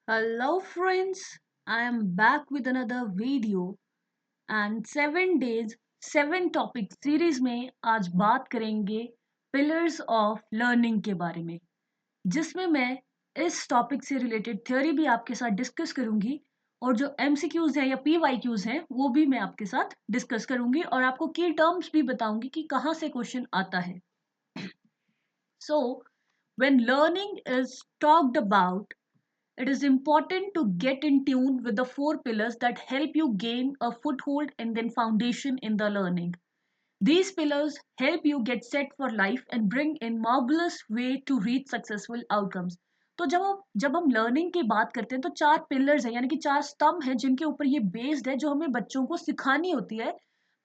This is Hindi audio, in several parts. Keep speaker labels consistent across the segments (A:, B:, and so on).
A: Hello, friends. I am back with another video and 7 days 7 topic series में आज बात करेंगे पिलर्स ऑफ लर्निंग के बारे में, जिसमें मैं इस टॉपिक से रिलेटेड थ्योरी भी आपके साथ डिस्कस करूंगी और जो एमसीक्यूज हैं या पीवाईक्यूज हैं वो भी मैं आपके साथ डिस्कस करूंगी और आपको की टर्म्स भी बताऊंगी कि कहाँ से क्वेश्चन आता है. So when learning is talked about, it is important to get in tune with the four pillars that help you gain a foothold and then foundation in the learning. These pillars help you get set for life and bring in marvelous way to reach successful outcomes. तो जब हम लर्निंग की बात करते हैं तो चार पिलर्स हैं, यानी कि चार स्तंभ हैं जिनके ऊपर ये बेस्ड है, जो हमें बच्चों को सिखानी होती है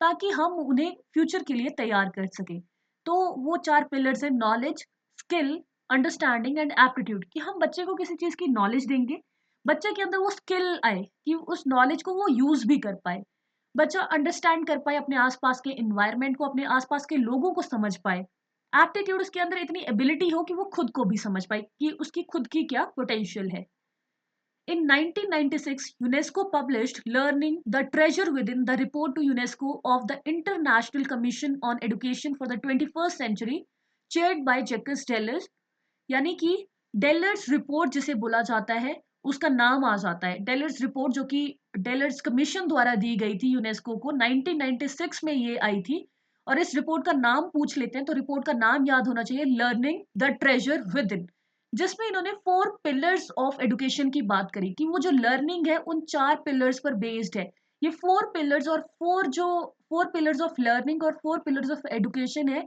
A: ताकि हम उन्हें फ्यूचर के लिए तैयार कर सकें. तो वो चार पिलर्स हैं: knowledge, skill, understanding and aptitude. कि हम बच्चे को किसी चीज़ की नॉलेज देंगे, बच्चे के अंदर वो स्किल आए कि उस नॉलेज को वो यूज़ भी कर पाए, बच्चा अंडरस्टैंड कर पाए अपने आसपास के इन्वायरमेंट को, अपने आसपास के लोगों को समझ पाए. एप्टीट्यूड उसके अंदर इतनी एबिलिटी हो कि वो खुद को भी समझ पाए कि उसकी खुद की क्या पोटेंशियल है. In 1996, UNESCO published Learning the Treasure Within, the report to UNESCO of the International Commission on Education for the 21st Century, chaired by Jacques Delors. यानी कि डेलर्स रिपोर्ट जिसे बोला जाता है, उसका नाम आ जाता है डेलर्स रिपोर्ट, जो कि डेलर्स कमीशन द्वारा दी गई थी यूनेस्को को. 1996 में ये आई थी. और इस रिपोर्ट का नाम पूछ लेते हैं तो रिपोर्ट का नाम याद होना चाहिए, learning the treasure with in, जिसमें इन्होंने फोर पिलर्स ऑफ एजुकेशन की बात करी कि वो जो लर्निंग है उन चार पिलर्स पर बेस्ड है. ये फोर पिलर्स और फोर पिलर्स ऑफ लर्निंग और फोर पिलर्स ऑफ एजुकेशन है,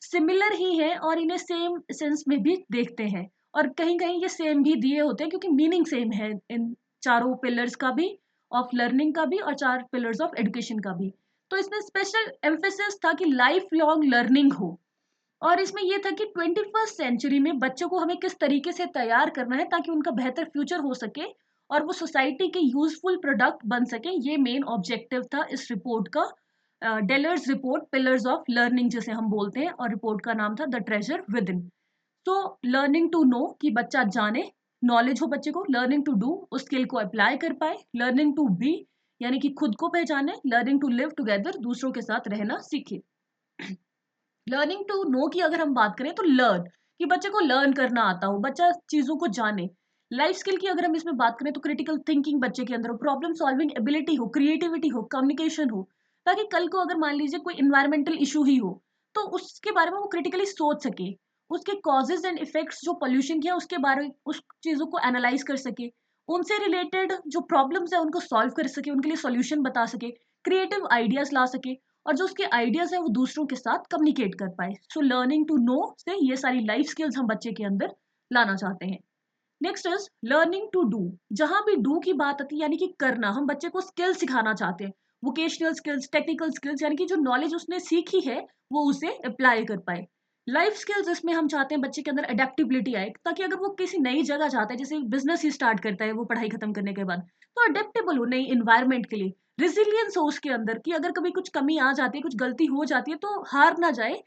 A: सिमिलर ही है और इन्हें सेम सेंस में भी देखते हैं. और कहीं कहीं ये सेम भी दिए होते हैं क्योंकि मीनिंग सेम है इन चारों पिलर्स का भी, ऑफ लर्निंग का भी और चार पिलर्स ऑफ एजुकेशन का भी. तो इसमें स्पेशल एम्फेसिस था कि लाइफ लॉन्ग लर्निंग हो. और इसमें यह था कि 21st सेंचुरी में बच्चों को हमें किस तरीके से तैयार करना है ताकि उनका बेहतर फ्यूचर हो सके और वो सोसाइटी के यूजफुल प्रोडक्ट बन सके. ये मेन ऑब्जेक्टिव था इस रिपोर्ट का, डेलर्स रिपोर्ट, पिलर्स ऑफ लर्निंग जिसे हम बोलते हैं, और रिपोर्ट का नाम था द ट्रेजर विद इन. तो लर्निंग टू नो कि बच्चा जाने, नॉलेज हो बच्चे को, लर्निंग टू डू उस स्किल को अप्लाई कर पाए, लर्निंग टू बी यानी कि खुद को पहचाने, लर्निंग टू लिव टुगेदर दूसरों के साथ रहना सीखे. लर्निंग टू नो की अगर हम बात करें तो लर्न, कि बच्चे को लर्न करना आता हो, बच्चा चीजों को जाने. लाइफ स्किल की अगर हम इसमें बात करें तो क्रिटिकल थिंकिंग बच्चे के अंदर हो, प्रॉब्लम सॉल्विंग एबिलिटी हो, क्रिएटिविटी हो, कम्युनिकेशन हो, ताकि कल को अगर मान लीजिए कोई इन्वायरमेंटल इशू ही हो तो उसके बारे में वो क्रिटिकली सोच सके, उसके कॉजेज एंड इफेक्ट्स, जो पोल्यूशन किया उसके बारे में उस चीजों को एनालाइज कर सके, उनसे रिलेटेड जो प्रॉब्लम्स है उनको सॉल्व कर सके, उनके लिए सॉल्यूशन बता सके, क्रिएटिव आइडियाज ला सके और जो उसके आइडियाज है वो दूसरों के साथ कम्युनिकेट कर पाए. सो लर्निंग टू नो से ये सारी लाइफ स्किल्स हम बच्चे के अंदर लाना चाहते हैं. Next is learning to do. जहां भी डू की बात आती है यानी कि करना, हम बच्चे को स्किल सिखाना चाहते हैं, वोकेशनल स्किल्स, टेक्निकल स्किल्स, यानी कि जो नॉलेज उसने सीखी है वो उसे अप्लाई कर पाए. लाइफ स्किल्स इसमें हम चाहते हैं बच्चे के अंदर अडेप्टेबिलिटी आए ताकि अगर वो किसी नई जगह जाता है, जैसे बिजनेस ही स्टार्ट करता है वो पढ़ाई खत्म करने के बाद, तो अडेप्टेबल हो नई इन्वायरमेंट के लिए, रिजिलियंस हो उसके अंदर कि अगर कभी कुछ कमी आ जाती है, कुछ गलती हो जाती है तो हार ना जाए.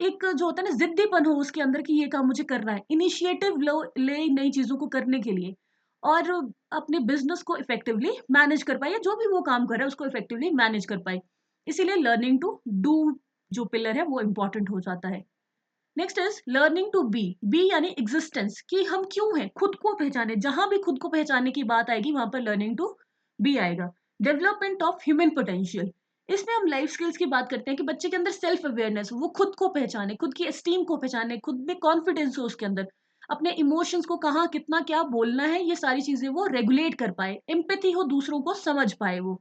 A: एक जो होता है ना जिद्दीपन हो उसके अंदर कि ये काम मुझे करना है, इनिशिएटिव लो ले नई चीजों को करने के लिए, और अपने बिजनेस को इफेक्टिवली मैनेज कर पाए, या जो भी वो काम कर रहा है उसको इफेक्टिवली मैनेज कर पाए. इसीलिए लर्निंग टू डू जो पिलर है वो इंपॉर्टेंट हो जाता है. Next is learning to be. Be यानी एग्जिस्टेंस, कि हम क्यों हैं, खुद को पहचाने. जहां भी खुद को पहचानने की बात आएगी वहां पर लर्निंग टू बी आएगा. Development of human potential. इसमें हम लाइफ स्किल्स की बात करते हैं कि बच्चे के अंदर सेल्फ अवेयरनेस हो, वो खुद को पहचाने, खुद की एस्टीम को पहचाने, खुद में कॉन्फिडेंस हो उसके अंदर, अपने इमोशंस को कहाँ कितना क्या बोलना है ये सारी चीजें वो रेगुलेट कर पाए, एम्पैथी हो, दूसरों को समझ पाए वो.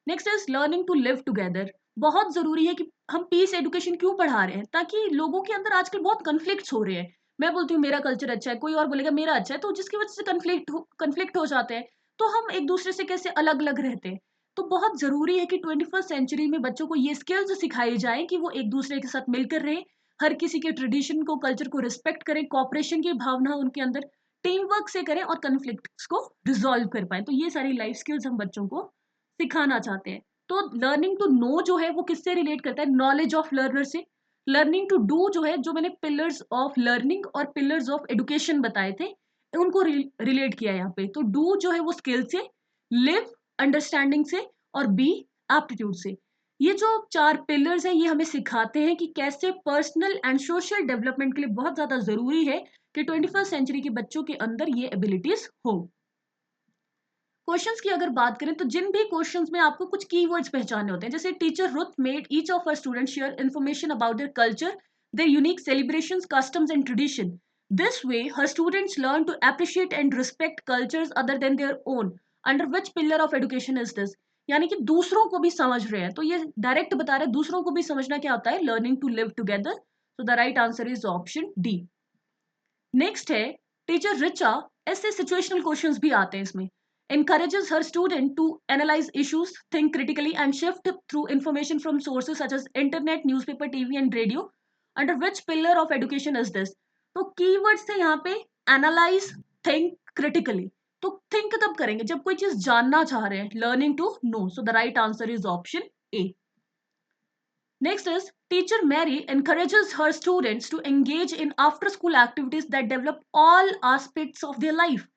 A: Next is learning to live together. बहुत जरूरी है कि हम पीस एजुकेशन क्यों पढ़ा रहे हैं, ताकि लोगों के अंदर आजकल बहुत कन्फ्लिक्ट्स हो रहे हैं. मैं बोलती हूँ मेरा कल्चर अच्छा है, कोई और बोलेगा मेरा अच्छा है, तो जिसकी वजह से कन्फ्लिक्ट हो जाते हैं. तो हम एक दूसरे से कैसे अलग अलग रहते हैं. तो बहुत जरूरी है कि 21st सेंचुरी में बच्चों को ये स्किल्स सिखाई जाए कि वो एक दूसरे के साथ मिलकर रहे, हर किसी के ट्रेडिशन को, कल्चर को रिस्पेक्ट करें, कॉपरेशन की भावना उनके अंदर, टीम वर्क से करें और कन्फ्लिक्ट्स को रिजॉल्व कर पाए. तो ये सारी लाइफ स्किल्स हम बच्चों को सिखाना चाहते हैं. तो लर्निंग टू नो जो है वो किससे रिलेट करता है, नॉलेज ऑफ लर्नर से. लर्निंग टू डू जो है, जो मैंने पिलर्स ऑफ लर्निंग और पिलर्स ऑफ एजुकेशन बताए थे, उनको रिलेट किया यहाँ पे। तो डू जो है वो स्किल से, लिव अंडरस्टैंडिंग से, और बी एप्टीट्यूड से। ये जो 4 पिलर्स हैं ये हमें सिखाते हैं कि कैसे पर्सनल एंड सोशल डेवलपमेंट के लिए बहुत ज्यादा जरूरी है कि 21st सेंचुरी के बच्चों के अंदर ये एबिलिटीज हो। क्वेश्चंस की अगर बात करें तो जिन भी क्वेश्चंस में आपको कुछ कीवर्ड्स पहचानने होते हैं, जैसे teacher Ruth made each of her student share information about their culture, their unique celebrations, customs, and tradition. This way, her students learn to appreciate and respect cultures other than their own. Under which pillar of education is this? यानी कि दूसरों को भी समझ रहे हैं, तो ये डायरेक्ट बता रहे हैं दूसरों को भी समझना क्या होता है, learning to live together. So the right answer is option D. Next है टीचर रिचा, ऐसे सिचुएशनल क्वेश्चंस भी आते हैं इसमें। encourages her student to analyze issues, think critically, and shift through information from sources such as internet, newspaper, TV, and radio. Under which pillar of education is this? तो कीवर्ड्स थे यहाँ पे एनालाइज, थिंक, क्रिटिकली। तो थिंक तब करेंगे जब कोई चीज जानना चाह रहे हैं, learning to know. So the right answer is option A. Next is teacher Mary encourages her students to engage in after school activities that develop all aspects of their life.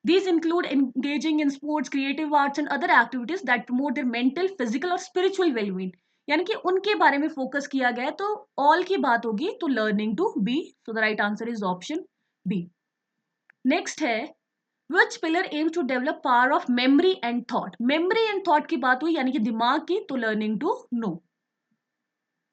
A: These include engaging in sports, creative arts, and other activities that promote their mental, physical और spiritual well-being. यानी कि उनके बारे में फोकस किया गया है, तो ऑल की बात होगी तो learning to be. So the right answer is option B. Next है which pillar aims to develop power of memory and thought. Memory and thought की बात हुई यानी कि दिमाग की, तो learning to know.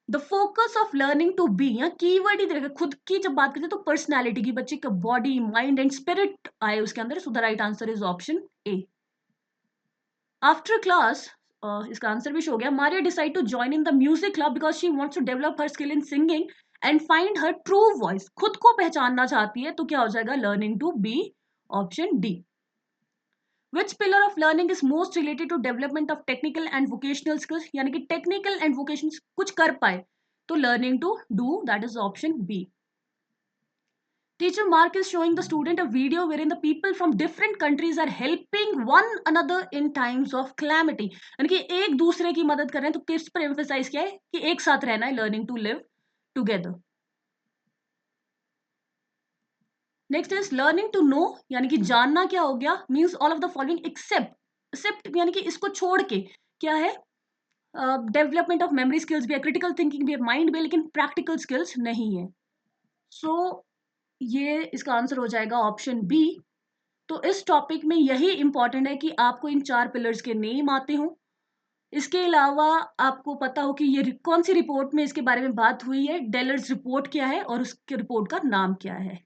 A: The focus of learning to be, यहाँ कीवर्ड ही देखा, खुद की जब बात करते हैं तो पर्सनैलिटी की, बच्चे का बॉडी, माइंड एंड स्पिरिट आए उसके अंदर। So the right answer is option A. After class, इसका आंसर भी शो गया, Maria decide to join in the music club because she wants to develop her skill in singing and find her true voice. खुद को पहचानना चाहती है, तो क्या हो जाएगा, learning to be, option D. Which pillar of learning is most related to development of technical and vocational skills? यानी कि technical and vocational कुछ कर पाए, तो learning to do, that is option B. Teacher Mark is showing the student a video wherein the people from different countries are helping one another in times of calamity. यानी कि एक दूसरे की मदद कर रहे हैं, तो किस पर emphasize किया है कि एक साथ रहना है, learning to live together. Next is learning to know, यानी कि जानना क्या हो गया, means all of the following except, except यानी कि इसको छोड़ के क्या है, डेवलपमेंट ऑफ मेमोरी स्किल्स भी है, क्रिटिकल थिंकिंग भी है, माइंड भी है, लेकिन प्रैक्टिकल स्किल्स नहीं है। सो ये इसका आंसर हो जाएगा ऑप्शन बी। तो इस टॉपिक में यही इंपॉर्टेंट है कि आपको इन 4 पिलर्स के नेम आते हों। इसके अलावा आपको पता हो कि ये कौन सी रिपोर्ट में इसके बारे में बात हुई है, डेलर्स रिपोर्ट क्या है और उसके रिपोर्ट का नाम क्या है।